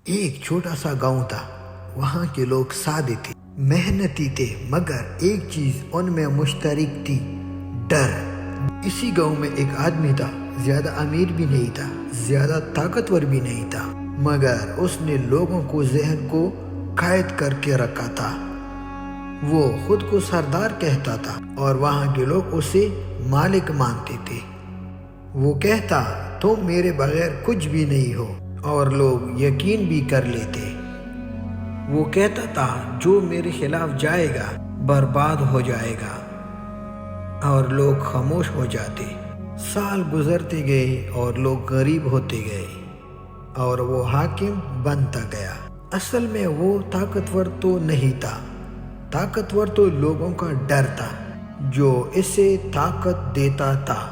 ایک چھوٹا سا گاؤں تھا۔ وہاں کے لوگ سادے تھے، محنتی تھے، مگر ایک چیز ان میں مشترک تھی، ڈر۔ اسی گاؤں میں ایک آدمی تھا، زیادہ امیر بھی نہیں تھا، زیادہ طاقتور بھی نہیں تھا، مگر اس نے لوگوں کو ذہن کو قائد کر کے رکھا تھا۔ وہ خود کو سردار کہتا تھا اور وہاں کے لوگ اسے مالک مانتے تھے۔ وہ کہتا، تم میرے بغیر کچھ بھی نہیں ہو، اور لوگ یقین بھی کر لیتے۔ وہ کہتا تھا، جو میرے خلاف جائے گا برباد ہو جائے گا، اور لوگ خاموش ہو جاتے۔ سال گزرتے گئے اور لوگ غریب ہوتے گئے اور وہ حاکم بنتا گیا۔ اصل میں وہ طاقتور تو نہیں تھا، طاقتور تو لوگوں کا ڈر تھا جو اسے طاقت دیتا تھا۔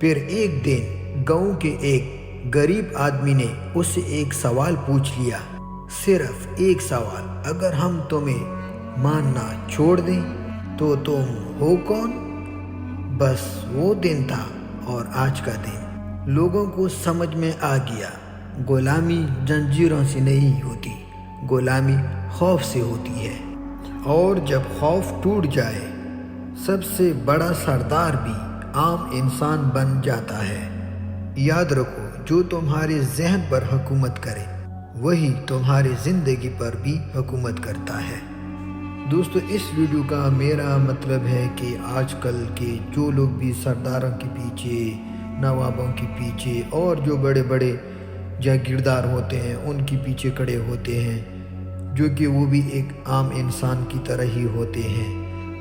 پھر ایک دن گاؤں کے ایک غریب آدمی نے اس سے ایک سوال پوچھ لیا، صرف ایک سوال، اگر ہم تمہیں ماننا چھوڑ دیں تو تم ہو کون؟ بس وہ دن تھا اور آج کا دن لوگوں کو سمجھ میں آ گیا، غلامی زنجیروں سے نہیں ہوتی، غلامی خوف سے ہوتی ہے، اور جب خوف ٹوٹ جائے سب سے بڑا سردار بھی عام انسان بن جاتا ہے۔ یاد رکھو، جو تمہارے ذہن پر حکومت کرے وہی تمہاری زندگی پر بھی حکومت کرتا ہے۔ دوستو، اس ویڈیو کا میرا مطلب ہے کہ آج کل کے جو لوگ بھی سرداروں کے پیچھے، نوابوں کے پیچھے اور جو بڑے بڑے جاگیردار ہوتے ہیں ان کے پیچھے کھڑے ہوتے ہیں، جو کہ وہ بھی ایک عام انسان کی طرح ہی ہوتے ہیں،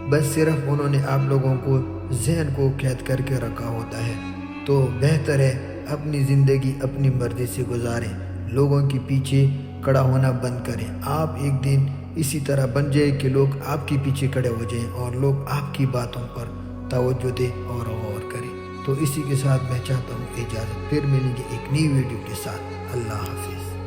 بس صرف انہوں نے آپ لوگوں کو ذہن کو قید کر کے رکھا ہوتا ہے۔ تو بہتر ہے اپنی زندگی اپنی مرضی سے گزاریں، لوگوں کے پیچھے کھڑا ہونا بند کریں۔ آپ ایک دن اسی طرح بن جائے کہ لوگ آپ کے پیچھے کھڑے ہو جائیں اور لوگ آپ کی باتوں پر توجہ دیں اور غور کریں۔ تو اسی کے ساتھ میں چاہتا ہوں اجازت، پھر ملیں گے ایک نئی ویڈیو کے ساتھ۔ اللہ حافظ۔